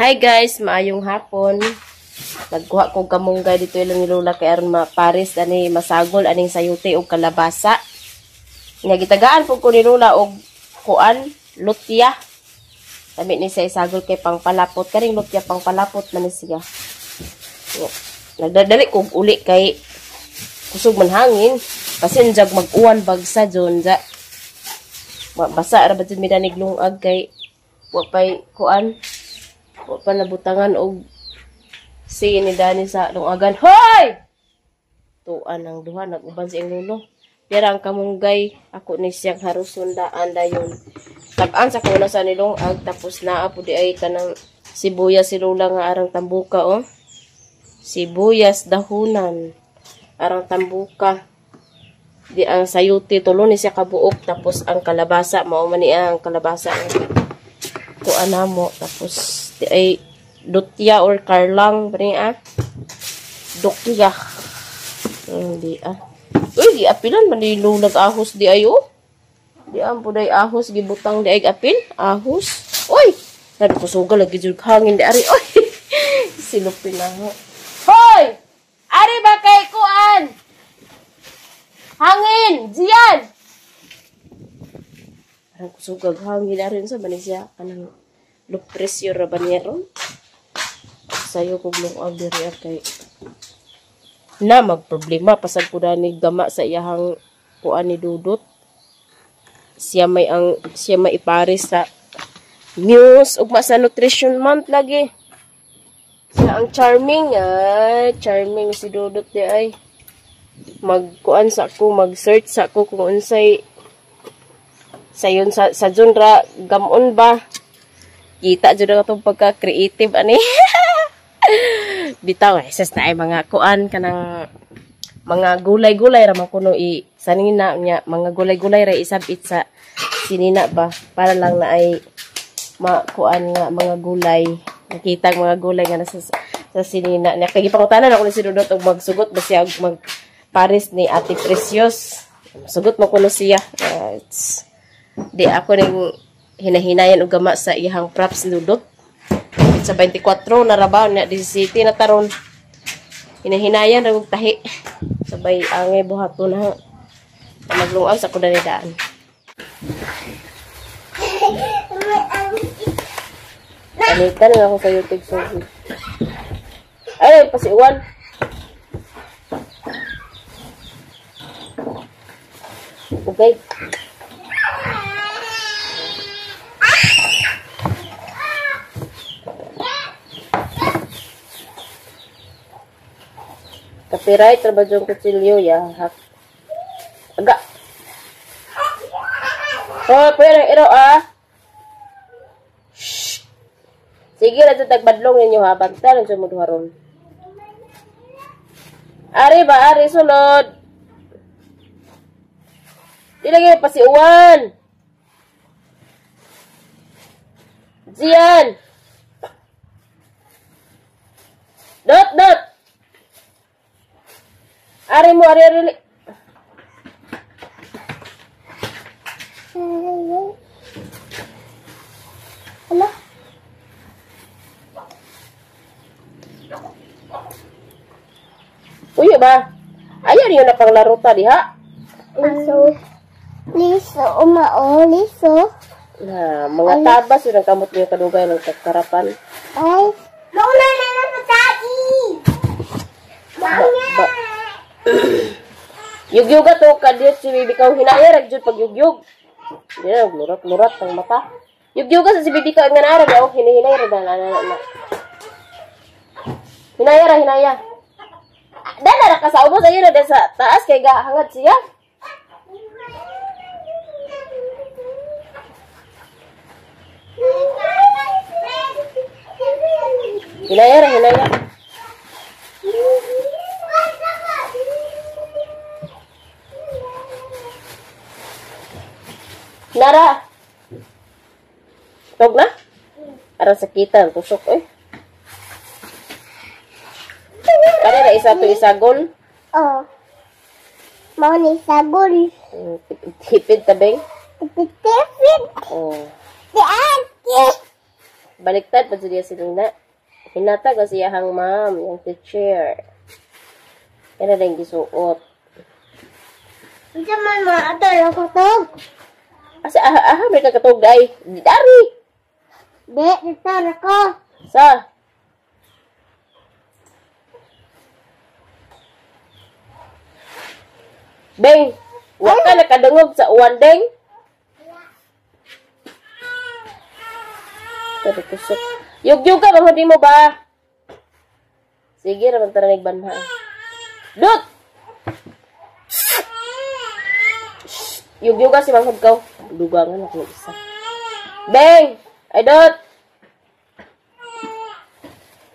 Hi guys, maayong hapon. Nagkuha ko kamunggay dito ilang nilula kay aron maparis ani masagol aning sayuti og kalabasa. Nya gitagaan pud ko ni Lola og kuan, lutya. Dami ni sa isagol kay pangpalapot karing lutya pangpalapot man ni siya. Nagdadali kog uli kay kusog man hangin. Kasi njag mag-uwan bagsa jon ja. Basa ra ba jud mi danig lungag kay wa pay kuan. Wa pa nabutangan og si ni Dani sa lungagan. Hoy! Tuan ang duha nag-uban si ang lulo. Pero ang kamunggay ako ni siyang haruson daan dayon. Tag-an sa kuna sa nilungag tapos naa po di ay kanang sibuyas si Lola nga arang tambuka oh. Sibuyas dahunan arang tambuka. Di ang sayuti tulo ni siya kabuok tapos ang kalabasa mao man ni ang kalabasa kuan namo tapos di ay dutya or karlang bani dutya di uy di apilan man ni Lola ahos di ayo di am puday ahos gibutang di ay apil ahos uy nagkusugal lagi jud hangin di ari uy silupin na ho hoy ari ba kay kuan hangin, diyan. Parang kusugag hangin na rin sa banisya. Anong low pressure ba niya ron? Sayo kong lungag diri kay na magproblema. Pasag ko na ni gama sa iyahang kuan ni Dudut. Siya may iparis sa Muse ug sa Nutrition Month lagi. Siya ang charming. Charming si Dudut di ay. Magkuan sa ako, mag-search sa ako kung unsay sayon sa genre gamon ba. Kita jud nga tong pagka-creative ani. Bitaw sas na ay mga kuan kanang mga gulay-gulay ra man kuno sanina nya mga gulay-gulay ra isabit sa sinina ba para lang na ay makuan nga mga gulay. Nakita mga gulay nga nasa sa sinina nya kay gipangutanan ako ni si Dudot og magsugot ba siya mag Paris ni Ate Precious. Sugot mo kuno siya. Di ako ning hinahinayan og gama sa iyang props Dudot. Sa 24 na rabaw na 17 na taron. Hinahinayan ra og tahi. Sabay angay buhaton ha. Naglungaw sa kuda ni daan. Panitan na ako sa YouTube sobi. Ay, pasiwan. Okay. Copyright ra ba yung kutsilyo ya? Aga. Oh, pwede ng iro Shh. Sige na ito tagbadlong ninyo ha. Bagtan ang sumudharon. Ari ba? Ari sulod. Dilagay pasiuan. Diyan. Dot. Ari mo, ari. Hala. Uyo ba? Ayan yun na pang laruta diha. Liso, liso. Na, mga tabas yun ang kamot niyo kadugay ng karapan. Ay, Lola na natagi! Yugyuga to, kadiyot si Bibi Kaw hinayarag jud pag yugyug. Hindi na, lurat ang mata. Yugyuga sa si Bibi Kaw nga narag, hinahinayarag na. Hinaya. Dala ka sa ubos ayun na sa taas kay gahangad siya. Hinaya. Nara. Tog na? Ara sakitan, tusok eh. Kaya na isa to isagol? Oh. Mau ni sabon. Hipid tabeng? Tipid. Oh. Di ate. Baliktad pa siya sila. Hinatag na siya hang ma'am, yung teacher. Kaya na yung gisuot. Ito man mo, ito lang katog. Asa, may kakatog day. Dari! Di, ito na ko. Sa? Beng, wa ka nakadungog sa uwan, Deng? Pero kusok. Yug-yug ka, mahudi mo ba? Sige, naman taranig banha. Dut! Yug-yug ka si Manghod ka. Dugangan ako isa. Beng! Ay, Dut!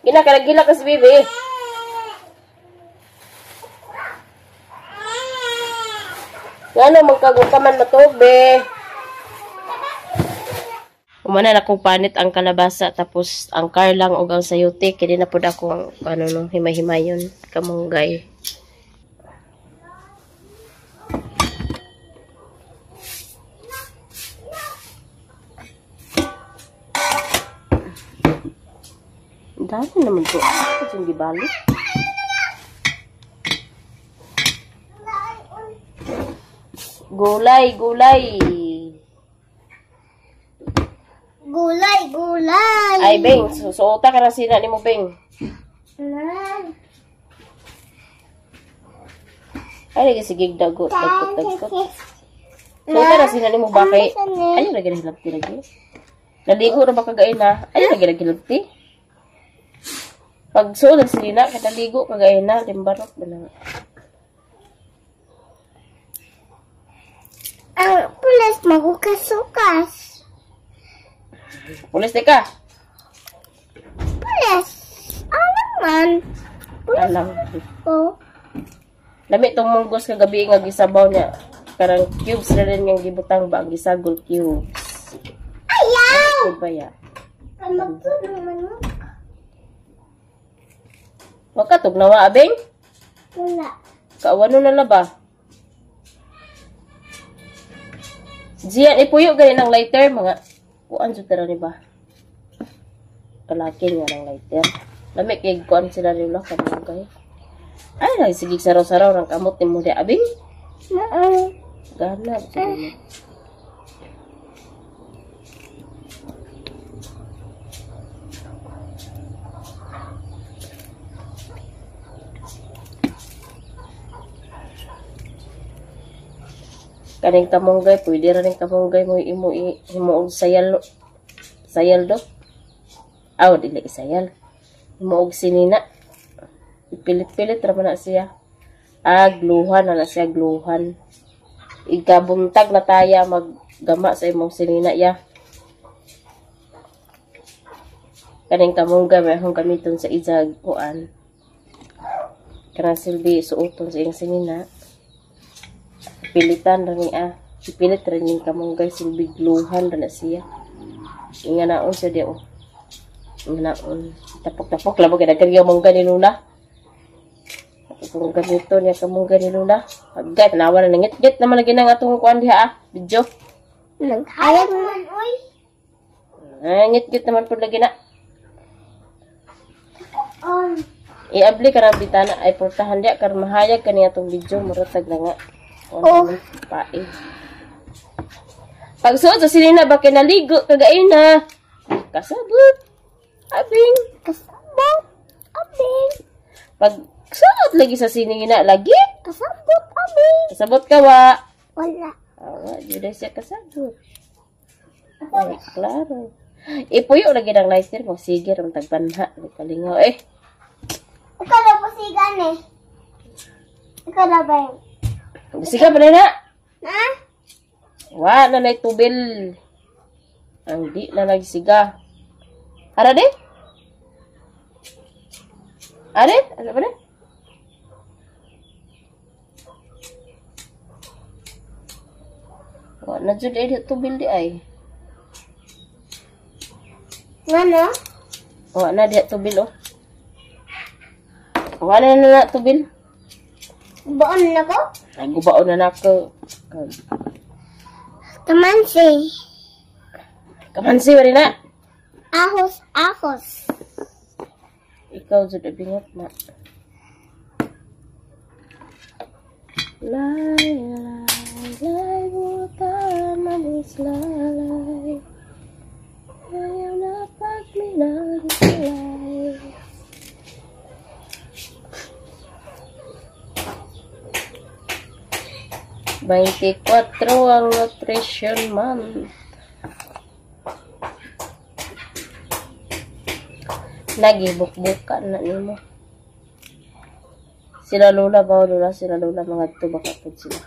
Gila ka si Bibi. Ano, magkagukaman matobe. Umana na kong panit ang kalabasa, tapos ang karlang o ang sayote. Kaya na po na akong, himay-himayon, kamunggay. Ang dami naman po. Ito yung gibalik. Gulay. Gulay. Ay, Beng. Suota ka na sila ni mo, Beng. Ay, sige, dagot. Suota na sila ni mo, bakit? Ay, lagi na hilagti lagi. Naligo na ba kagain na? Ay, lagi na hilagti. Pag suot na sila, kaya naligo kagain na. Limbarok ba na? Ang pulis magukas-ukas. Pulis ka. Pulis. Alam man. Alam. Oh. Lami itong munggos kagabi nga gisabaw niya. Karang cubes na rin yung gibutang ba. Gisagol cubes. Ayaw! Ano ba ya? Ano po naman mo? Wakatog na wa, Abeng? Wala. Kaawano na la ba? Diyan, ipuyo ganyan ng lighter, mga kuan sutara ni ba? Kalakin nga ng lighter. Lami kay kuan sila nila kamagay. Ay, nagsigig saraw-saraw ng kamot ni mo di Abing. Gana. Kaning kamunggay, pwede rin kamunggay mo himuog sayal do. Aw, dili sayal. Himuog sinina. Ipilit-pilit raman na siya. Gluhan na siya, gluhan. Ikabuntag na taya maggama sa imong sinina ya. Kaning kamunggay, may akong gamiton sa izag kuan. Kanang silbi, suuton sa iyong sinina. Pilitan rin ipilit rin yung kamunggay silbigluhan rin na siya. Nga naon siya di Nga naon. Tapok-tapok lang mo ginagagay yung mungga ni Luna. Kung ganito niya kamunggay ni Luna. Agay, tanawa na nangit-git naman lagi ng atong kuhan diha video. Nagkayag naman, oy. Nangit-git naman po lagi na. Iabli ka ng bitana ay portahan diya kar mahayag ka niya itong video. Muratag na nga. Pae. Pagsuot sa sinina ba kinaligo kagain na. Kasabot. Abing. Kasabot. Abing. Pagsuot lagi sa sinina lagi. Kasabot. Abing. Kasabot ka wa. Wala. Awa, juday siya kasabot. Ay, klaro. Ipuyo lagi ng lighter mo. Sige, ram tagbanha. Kalingaw eh. Ikaw na po sigan eh. Ikaw na ba yun? Sige pa na. Ha? Wa na na tubil. Ang di na nagsiga. Ara de? Are? Ano ba na? Wa na jud ay tubil di ay. Ano? Wa na di tubil oh. Wa na tubil. Baon na ko? Nagubaon na nako. Kamansi. Kamansi wala na. Ahos. Ikaw jud bingot na. Lay, butan manis lalay. Ayaw na pagminagilay. 24 ang nutrition month. Nagibuk-bukan na nimo. Sila lola mga to baka pud sila.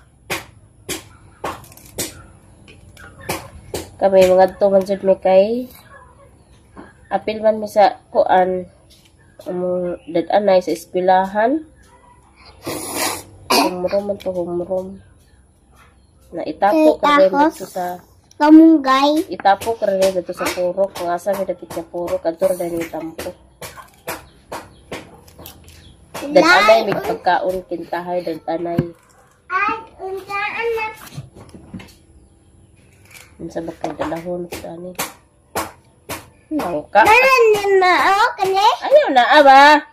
Kami mga to man jud may kay apil man mi sa kuan dad-anay sa eskwelahan. Humrom na itapo ka rin dito sa kamunggay. Itapo ka rin dito sa purok. Kung asa may dapit sa purok, atur na yung tampo. Dan-anay, may pagkaon kintahay, dan-anay. At untaan na. Sa bakay dalahon, kani. Nangka. Meron din na, kani? Ayaw na, aba.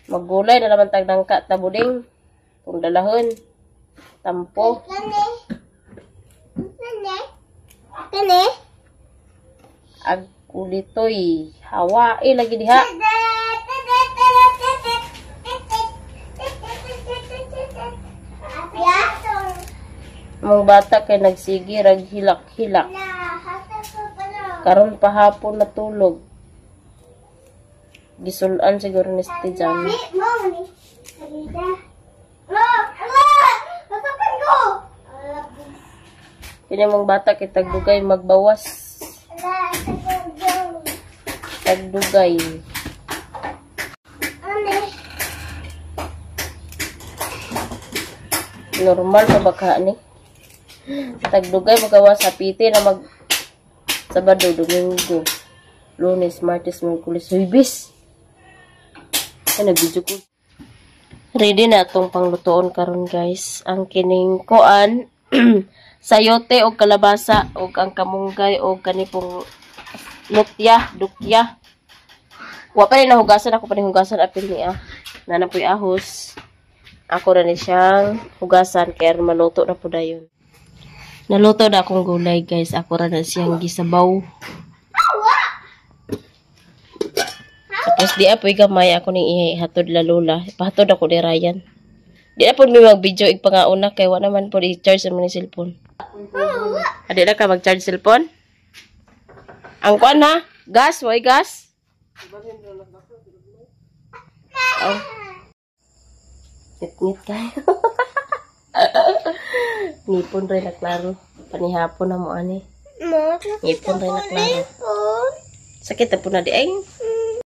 Maggulay na naman tag nangka, tabuding. Kung dalahon. Tampo. Kani? Ag kulitoy. Hawaii lagi diha. Mga bata kay nagsigi rag hilak-hilak. Karon pahapon natulog. Gisulan siguro ni Stijan. Kini mong bata kay tagdugay magbawas. Tagdugay. Normal pa baka ni. Tagdugay magawas sa piti na mag Sabado, Domingo, Lunes, Martes, Miyerkules, Huwebes. Ay nag-video ko. Ready na itong panglutoon karon guys. Ang kining koan sayote o kalabasa o ang kamunggay o kanipong dukya. Wa pa rin nahugasan ako pa rin hugasan apil niya. Nanapoy ahos. Ako na ni siyang hugasan kaya maluto na po na yun. Naluto na akong gulay guys. Ako na siyang gisabaw. Tapos di apoy gamay ako ni ihatod la lola. Pahatod ako ni Ryan. Di na po may mag-video igpangauna kay wala naman po i-charge naman yung cellphone. Adi na ka mag-charge cellphone? Ang kuan ha? Gas? Why gas? Oh. Ngit kayo. Ngipon rin na klaro. Panihapon na mo ani. Ngipon rin na klaro. Sakit na po na di ay.